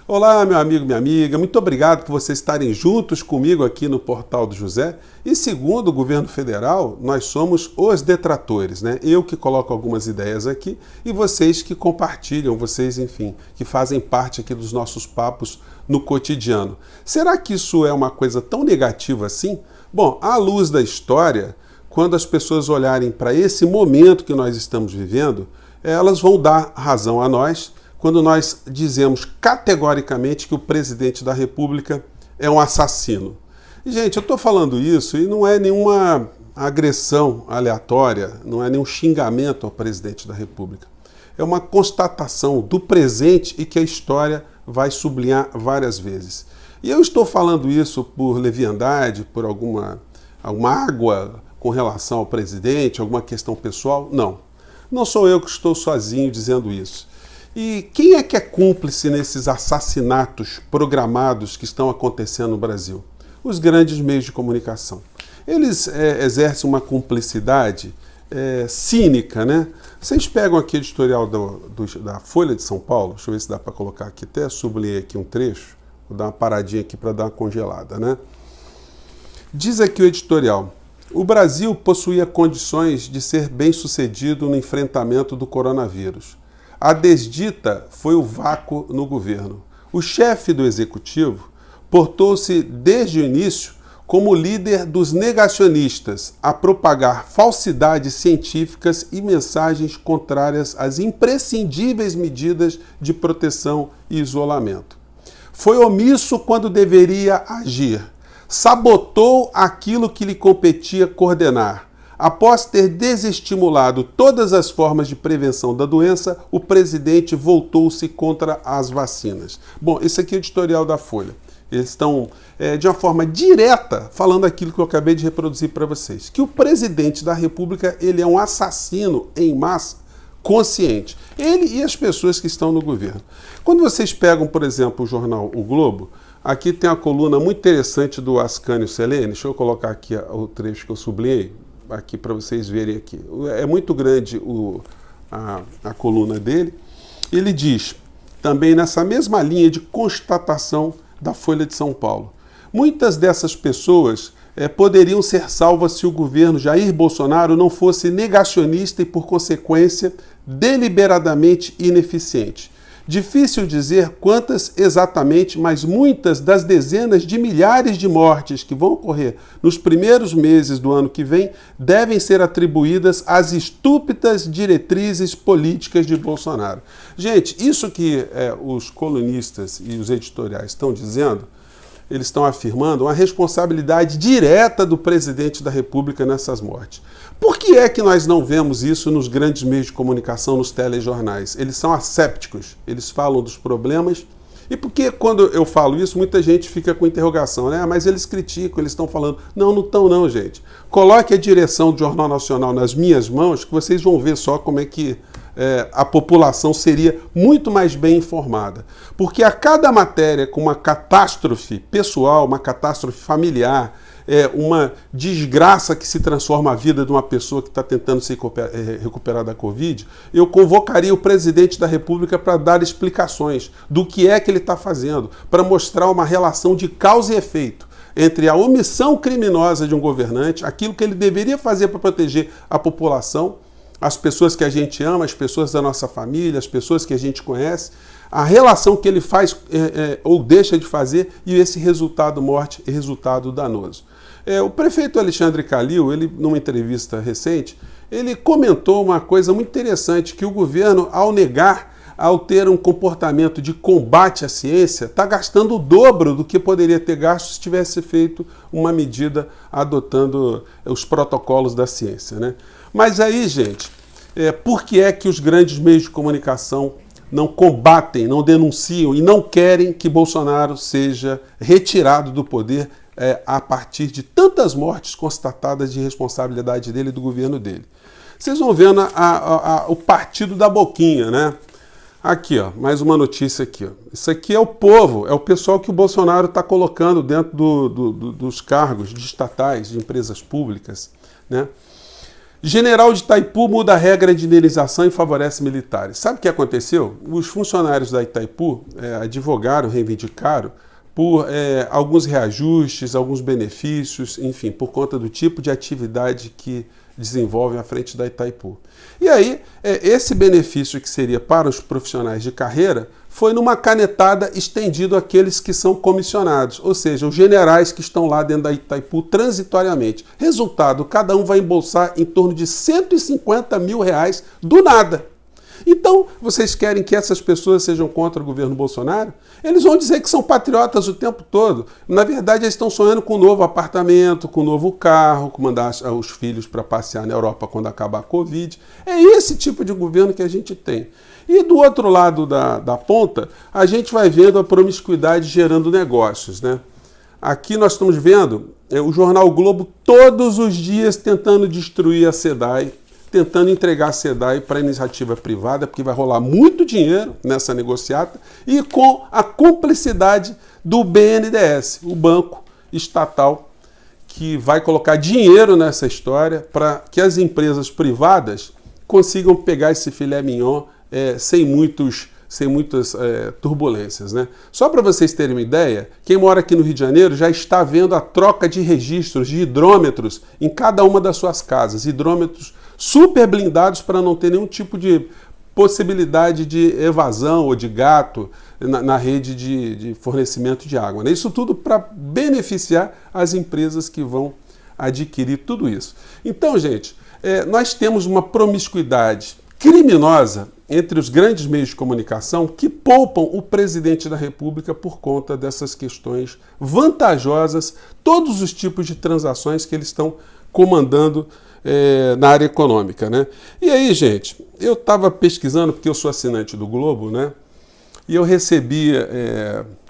Olá, meu amigo, minha amiga, muito obrigado por vocês estarem juntos comigo aqui no Portal do José. E segundo o governo federal, nós somos os detratores, né? Eu que coloco algumas ideias aqui e vocês que compartilham, vocês, enfim, que fazem parte aqui dos nossos papos no cotidiano. Será que isso é uma coisa tão negativa assim? Bom, à luz da história, quando as pessoas olharem para esse momento que nós estamos vivendo, elas vão dar razão a nós quando nós dizemos categoricamente que o presidente da República é um assassino. E, gente, eu estou falando isso e não é nenhuma agressão aleatória, não é nenhum xingamento ao presidente da República. É uma constatação do presente e que a história vai sublinhar várias vezes. E eu estou falando isso por leviandade, por alguma água com relação ao presidente, alguma questão pessoal? Não. Não sou eu que estou sozinho dizendo isso. E quem é que é cúmplice nesses assassinatos programados que estão acontecendo no Brasil? Os grandes meios de comunicação. Eles exercem uma cumplicidade cínica, né? Vocês pegam aqui o editorial da Folha de São Paulo, deixa eu ver se dá para colocar aqui, até sublinhei aqui um trecho, vou dar uma paradinha aqui para dar uma congelada, né? Diz aqui o editorial: o Brasil possuía condições de ser bem-sucedido no enfrentamento do coronavírus. A desdita foi o vácuo no governo. O chefe do executivo portou-se desde o início como líder dos negacionistas a propagar falsidades científicas e mensagens contrárias às imprescindíveis medidas de proteção e isolamento. Foi omisso quando deveria agir. Sabotou aquilo que lhe competia coordenar. Após ter desestimulado todas as formas de prevenção da doença, o presidente voltou-se contra as vacinas. Bom, esse aqui é o editorial da Folha. Eles estão, de uma forma direta, falando aquilo que eu acabei de reproduzir para vocês. Que o presidente da República, ele é um assassino em massa, consciente. Ele e as pessoas que estão no governo. Quando vocês pegam, por exemplo, o jornal O Globo, aqui tem uma coluna muito interessante do Ascânio Selene. Deixa eu colocar aqui o trecho que eu sublinhei, aqui para vocês verem aqui. É muito grande a coluna dele. Ele diz, também nessa mesma linha de constatação da Folha de São Paulo: muitas dessas pessoas poderiam ser salvas se o governo Jair Bolsonaro não fosse negacionista e, por consequência, deliberadamente ineficiente. Difícil dizer quantas exatamente, mas muitas das dezenas de milhares de mortes que vão ocorrer nos primeiros meses do ano que vem devem ser atribuídas às estúpidas diretrizes políticas de Bolsonaro. Gente, isso que os colunistas e os editoriais estão dizendo, eles estão afirmando uma responsabilidade direta do presidente da República nessas mortes. Por que é que nós não vemos isso nos grandes meios de comunicação, nos telejornais? Eles são assépticos, eles falam dos problemas. E por que quando eu falo isso, muita gente fica com interrogação, né? Mas eles criticam, eles estão falando. Não, não estão não, gente. Coloque a direção do Jornal Nacional nas minhas mãos, que vocês vão ver só como é que a população seria muito mais bem informada. Porque a cada matéria com uma catástrofe pessoal, uma catástrofe familiar, uma desgraça que se transforma a vida de uma pessoa que está tentando se recuperar da Covid, eu convocaria o presidente da República para dar explicações do que é que ele está fazendo, para mostrar uma relação de causa e efeito entre a omissão criminosa de um governante, aquilo que ele deveria fazer para proteger a população, as pessoas que a gente ama, as pessoas da nossa família, as pessoas que a gente conhece, a relação que ele faz ou deixa de fazer e esse resultado morte e resultado danoso. O prefeito Alexandre Calil, ele, numa entrevista recente, ele comentou uma coisa muito interessante, que o governo, ao ter um comportamento de combate à ciência, está gastando o dobro do que poderia ter gasto se tivesse feito uma medida adotando os protocolos da ciência, né? Mas aí, gente, por que é que os grandes meios de comunicação não combatem, não denunciam e não querem que Bolsonaro seja retirado do poder a partir de tantas mortes constatadas de responsabilidade dele e do governo dele? Vocês vão vendo o partido da boquinha, né? Aqui, ó, mais uma notícia aqui. Ó. Isso aqui é o povo, é o pessoal que o Bolsonaro está colocando dentro dos cargos de estatais, de empresas públicas, né? General de Itaipu muda a regra de indenização e favorece militares. Sabe o que aconteceu? Os funcionários da Itaipu advogaram, reivindicaram por alguns reajustes, alguns benefícios, enfim, por conta do tipo de atividade que desenvolvem à frente da Itaipu. E aí, esse benefício que seria para os profissionais de carreira foi numa canetada estendido àqueles que são comissionados, ou seja, os generais que estão lá dentro da Itaipu transitoriamente. Resultado, cada um vai embolsar em torno de R$150 mil do nada. Então, vocês querem que essas pessoas sejam contra o governo Bolsonaro? Eles vão dizer que são patriotas o tempo todo. Na verdade, eles estão sonhando com um novo apartamento, com um novo carro, com mandar os filhos para passear na Europa quando acabar a Covid. É esse tipo de governo que a gente tem. E do outro lado da ponta, a gente vai vendo a promiscuidade gerando negócios, né? Aqui nós estamos vendo o jornal o Globo todos os dias tentando destruir a SEDAI, tentando entregar a SEDAI para a iniciativa privada, porque vai rolar muito dinheiro nessa negociata, e com a cumplicidade do BNDES, o banco estatal, que vai colocar dinheiro nessa história para que as empresas privadas consigam pegar esse filé mignon sem muitas turbulências, né? Só para vocês terem uma ideia, quem mora aqui no Rio de Janeiro já está vendo a troca de registros de hidrômetros em cada uma das suas casas, hidrômetros super blindados para não ter nenhum tipo de possibilidade de evasão ou de gato na rede de fornecimento de água, né? Isso tudo para beneficiar as empresas que vão adquirir tudo isso. Então, gente, nós temos uma promiscuidade criminosa entre os grandes meios de comunicação que poupam o presidente da República por conta dessas questões vantajosas, todos os tipos de transações que eles estão comandando na área econômica, né? E aí, gente, eu estava pesquisando, porque eu sou assinante do Globo, né? E eu recebi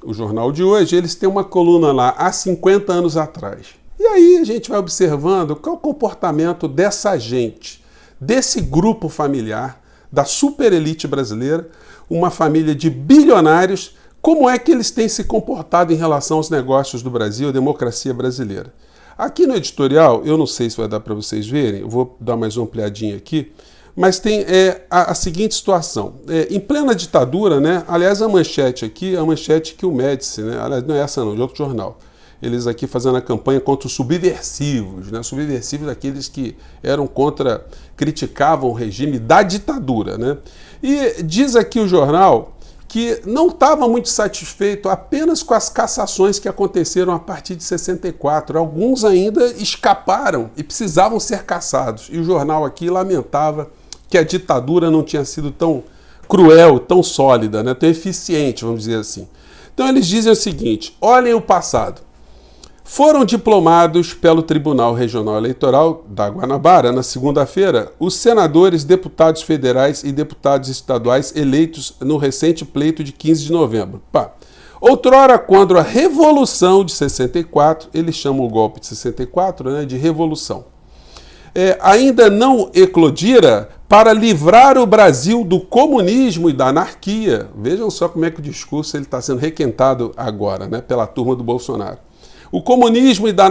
o jornal de hoje, eles têm uma coluna lá, há 50 anos atrás. E aí a gente vai observando qual é o comportamento dessa gente, desse grupo familiar, da super elite brasileira, uma família de bilionários, como é que eles têm se comportado em relação aos negócios do Brasil, a democracia brasileira. Aqui no editorial, eu não sei se vai dar para vocês verem, eu vou dar mais uma ampliadinha aqui, mas tem a seguinte situação. Em plena ditadura, né? Aliás, a manchete aqui, a manchete que o Médici, né? Aliás, não é essa não, de outro jornal. Eles aqui fazendo a campanha contra os subversivos, né? Subversivos daqueles que criticavam o regime da ditadura, né? E diz aqui o jornal que não estava muito satisfeito apenas com as cassações que aconteceram a partir de 64. Alguns ainda escaparam e precisavam ser cassados. E o jornal aqui lamentava que a ditadura não tinha sido tão cruel, tão sólida, né? Tão eficiente, vamos dizer assim. Então eles dizem o seguinte: olhem o passado. Foram diplomados pelo Tribunal Regional Eleitoral da Guanabara, na segunda-feira, os senadores, deputados federais e deputados estaduais eleitos no recente pleito de 15 de novembro. Outrora, quando a Revolução de 64, eles chamam o golpe de 64, né, de Revolução, ainda não eclodira para livrar o Brasil do comunismo e da anarquia. Vejam só como é que o discurso está sendo requentado agora, né, pela turma do Bolsonaro. O comunismo e da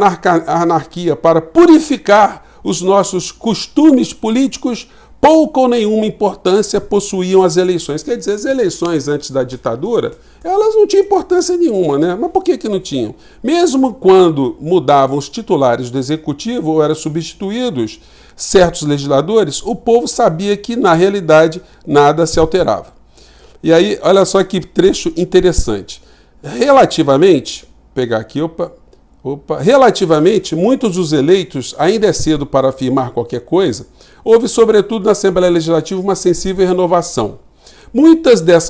anarquia para purificar os nossos costumes políticos, pouca ou nenhuma importância possuíam as eleições. Quer dizer, as eleições antes da ditadura, elas não tinham importância nenhuma, né? Mas por que não tinham? Mesmo quando mudavam os titulares do executivo ou eram substituídos certos legisladores, o povo sabia que, na realidade, nada se alterava. E aí, olha só que trecho interessante. Relativamente, pegar aqui, relativamente, muitos dos eleitos, ainda é cedo para afirmar qualquer coisa, houve, sobretudo na Assembleia Legislativa, uma sensível renovação.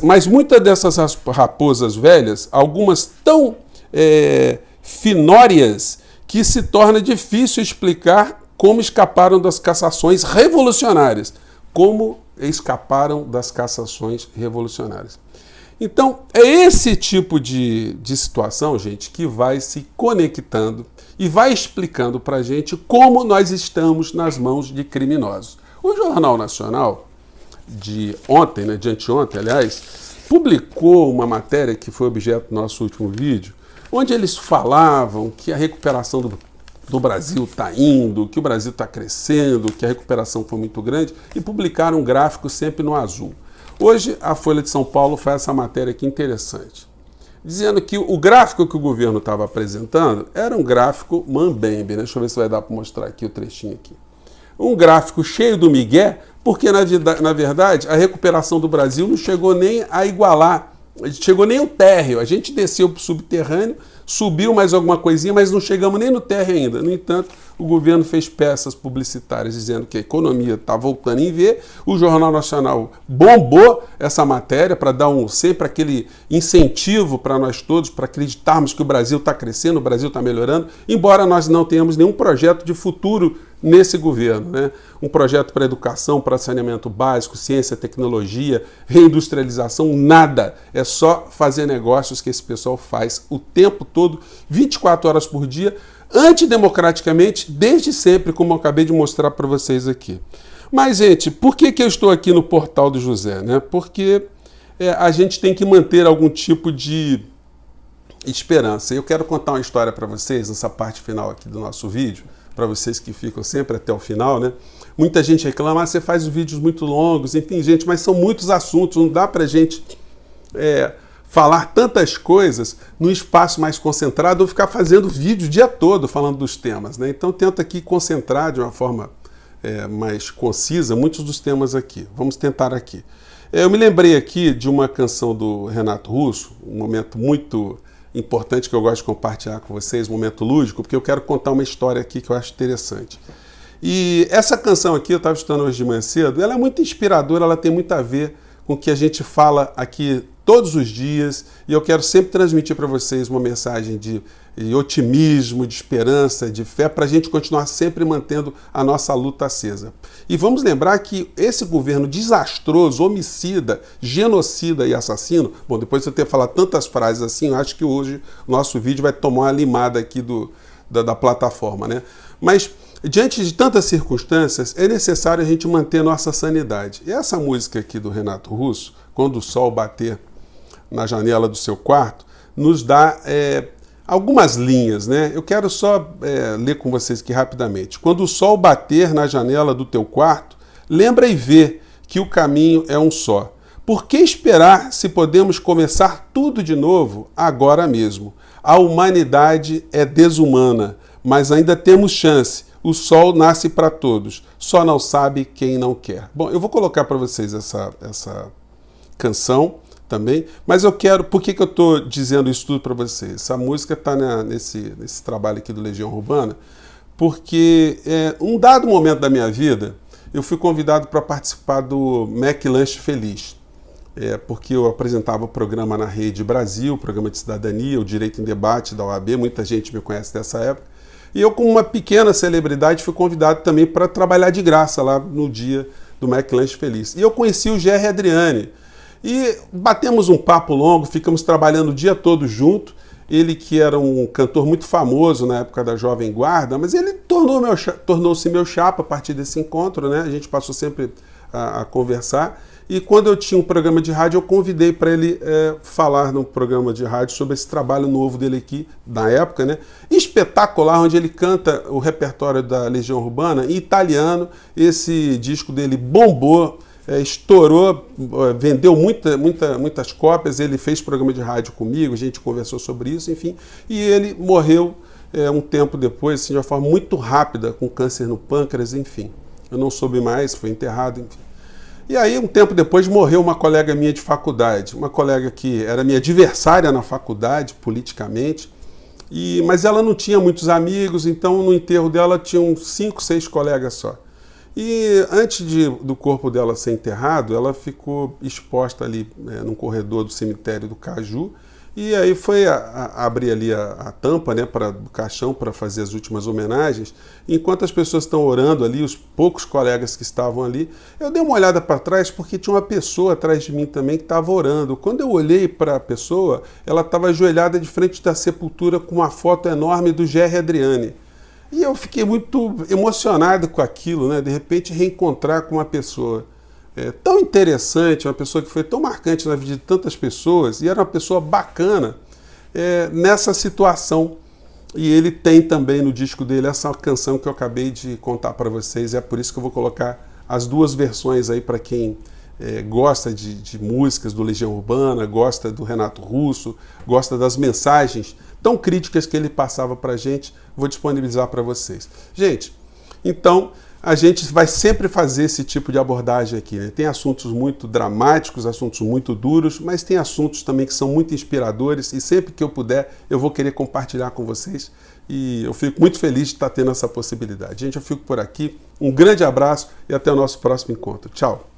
Mas muitas dessas raposas velhas, algumas tão finórias, que se torna difícil explicar como escaparam das cassações revolucionárias. Como escaparam das cassações revolucionárias. Então, é esse tipo de situação, gente, que vai se conectando e vai explicando para a gente como nós estamos nas mãos de criminosos. O Jornal Nacional, de ontem, né, de anteontem, aliás, publicou uma matéria que foi objeto do nosso último vídeo, onde eles falavam que a recuperação do Brasil está indo, que o Brasil está crescendo, que a recuperação foi muito grande, e publicaram um gráfico sempre no azul. Hoje, a Folha de São Paulo faz essa matéria aqui interessante, dizendo que o gráfico que o governo estava apresentando era um gráfico mambembe, né? Deixa eu ver se vai dar para mostrar aqui o trechinho aqui. Um gráfico cheio do migué, porque na verdade a recuperação do Brasil não chegou nem a igualar, chegou nem o térreo. A gente desceu para o subterrâneo, subiu mais alguma coisinha, mas não chegamos nem no térreo ainda. No entanto, o governo fez peças publicitárias dizendo que a economia está voltando em V. O Jornal Nacional bombou essa matéria para dar sempre aquele incentivo para nós todos, para acreditarmos que o Brasil está crescendo, o Brasil está melhorando, embora nós não tenhamos nenhum projeto de futuro nesse governo, né? Um projeto para educação, para saneamento básico, ciência, tecnologia, reindustrialização, nada. É só fazer negócios que esse pessoal faz o tempo todo, 24 horas por dia, antidemocraticamente, desde sempre, como eu acabei de mostrar para vocês aqui. Mas, gente, por que eu estou aqui no Portal do José, né? Porque a gente tem que manter algum tipo de esperança. Eu quero contar uma história para vocês, nessa parte final aqui do nosso vídeo, para vocês que ficam sempre até o final, né? Muita gente reclama, você faz vídeos muito longos, enfim, gente, mas são muitos assuntos, não dá para a gente falar tantas coisas num espaço mais concentrado ou ficar fazendo vídeo o dia todo falando dos temas, né? Então tenta aqui concentrar de uma forma mais concisa muitos dos temas aqui. Vamos tentar aqui. Eu me lembrei aqui de uma canção do Renato Russo, um momento muito importante que eu gosto de compartilhar com vocês, um momento lúdico, porque eu quero contar uma história aqui que eu acho interessante. E essa canção aqui, eu estava estudando hoje de manhã cedo, ela é muito inspiradora, ela tem muito a ver com o que a gente fala aqui todos os dias, e eu quero sempre transmitir para vocês uma mensagem de otimismo, de esperança, de fé, para a gente continuar sempre mantendo a nossa luta acesa. E vamos lembrar que esse governo desastroso, homicida, genocida e assassino, bom, depois de eu ter falado tantas frases assim, eu acho que hoje o nosso vídeo vai tomar uma limada aqui da plataforma, né? Mas diante de tantas circunstâncias, é necessário a gente manter nossa sanidade. E essa música aqui do Renato Russo, Quando o Sol Bater na Janela do Seu Quarto, nos dá algumas linhas, né? Eu quero só ler com vocês aqui rapidamente. Quando o sol bater na janela do teu quarto, lembra e vê que o caminho é um só. Por que esperar se podemos começar tudo de novo agora mesmo? A humanidade é desumana, mas ainda temos chance. O sol nasce para todos, só não sabe quem não quer. Bom, eu vou colocar para vocês essa canção também, mas eu quero, por que eu estou dizendo isso tudo para vocês? Essa música está nesse trabalho aqui do Legião Urbana, porque um dado momento da minha vida, eu fui convidado para participar do McLanche Feliz, porque eu apresentava o programa na Rede Brasil, o programa de cidadania, o Direito em Debate da OAB, muita gente me conhece dessa época, e eu, como uma pequena celebridade, fui convidado também para trabalhar de graça lá no dia do McLanche Feliz. E eu conheci o Gerry Adriani, e batemos um papo longo, ficamos trabalhando o dia todo junto. Ele que era um cantor muito famoso na época da Jovem Guarda, mas ele tornou-se meu chapa a partir desse encontro, né? A gente passou sempre a conversar. E quando eu tinha um programa de rádio, eu convidei para ele falar no programa de rádio sobre esse trabalho novo dele aqui, na época, né? Espetacular, onde ele canta o repertório da Legião Urbana em italiano. Esse disco dele bombou, estourou, vendeu muitas cópias. Ele fez programa de rádio comigo, a gente conversou sobre isso, enfim. E ele morreu um tempo depois, assim, de uma forma muito rápida, com câncer no pâncreas, enfim. Eu não soube mais, foi enterrado, enfim. E aí, um tempo depois, morreu uma colega minha de faculdade, uma colega que era minha adversária na faculdade, politicamente, mas ela não tinha muitos amigos, então no enterro dela tinham 5, 6 colegas só. E antes do corpo dela ser enterrado, ela ficou exposta ali num corredor do cemitério do Caju, e aí foi abrir ali a tampa, né, do caixão para fazer as últimas homenagens. Enquanto as pessoas estão orando ali, os poucos colegas que estavam ali, eu dei uma olhada para trás porque tinha uma pessoa atrás de mim também que estava orando. Quando eu olhei para a pessoa, ela estava ajoelhada de frente da sepultura com uma foto enorme do Gerry Adriani. E eu fiquei muito emocionado com aquilo, né? De repente reencontrar com uma pessoa tão interessante, uma pessoa que foi tão marcante na vida de tantas pessoas, e era uma pessoa bacana nessa situação. E ele tem também no disco dele essa canção que eu acabei de contar para vocês. É por isso que eu vou colocar as duas versões aí para quem gosta de músicas do Legião Urbana, gosta do Renato Russo, gosta das mensagens tão críticas que ele passava para a gente. Vou disponibilizar para vocês. Gente, então a gente vai sempre fazer esse tipo de abordagem aqui, né? Tem assuntos muito dramáticos, assuntos muito duros, mas tem assuntos também que são muito inspiradores e sempre que eu puder eu vou querer compartilhar com vocês e eu fico muito feliz de estar tendo essa possibilidade. Gente, eu fico por aqui, um grande abraço e até o nosso próximo encontro. Tchau!